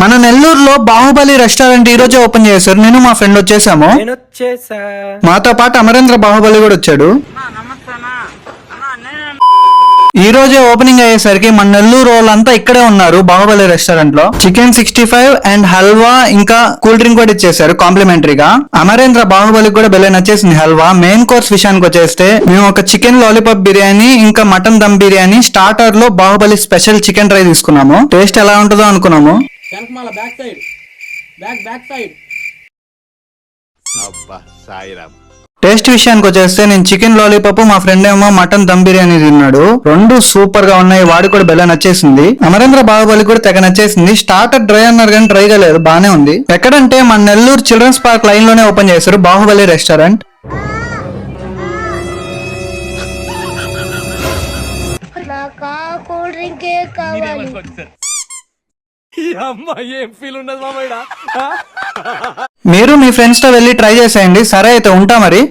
మన నెల్లూరులో బాహుబలి రెస్టారెంట్ ఈ రోజే ఓపెన్ చేశారు. నేను మా ఫ్రెండ్ వచ్చేసాము. మాతో పాటు అమరేంద్ర బాహుబలి కూడా వచ్చాడు. ఈ రోజే ఓపెనింగ్ అయ్యేసరికి మన నెల్లూరు వాళ్ళంతా ఇక్కడే ఉన్నారు బాహుబలి రెస్టారెంట్ లో. చికెన్ 65 అండ్ హల్వా ఇంకా కూల్ డ్రింక్ కూడా ఇచ్చేసారు కాంప్లిమెంటరీగా. అమరేంద్ర బాహుబలి కూడా బెల్లే నచ్చేసింది హల్వా. మెయిన్ కోర్స్ విషయానికి వచ్చేస్తే మేము ఒక చికెన్ లాలీపాప్ బిర్యానీ ఇంకా మటన్ దమ్ బిర్యానీ, స్టార్టర్ లో బాహుబలి స్పెషల్ చికెన్ ట్రై తీసుకున్నాము. టేస్ట్ ఎలా ఉంటుందో అనుకున్నాము. టేస్ట్ విషయానికి వచ్చేస్తే నేను చికెన్ లాలీపాప్, మా ఫ్రెండ్ ఏమో మటన్ దమ్ బిర్యానీ తిన్నాడు. రెండు సూపర్ గా ఉన్నాయి. వాడి కూడా బెల్ల నచ్చేసింది. అమరేంద్ర బాహుబలి కూడా తెగ నచ్చేసింది. స్టార్టర్ డ్రై అన్నారు కానీ డ్రై గా లేదు, బానే ఉంది. ఎక్కడంటే మన నెల్లూరు చిల్డ్రన్స్ పార్క్ లైన్ లోనే ఓపెన్ చేశారు బాహుబలి రెస్టారెంట్. మీరు మీ ఫ్రెండ్స్ తో వెళ్ళి ట్రై చేసేయండి. సరే అయితే ఉంటా మరి.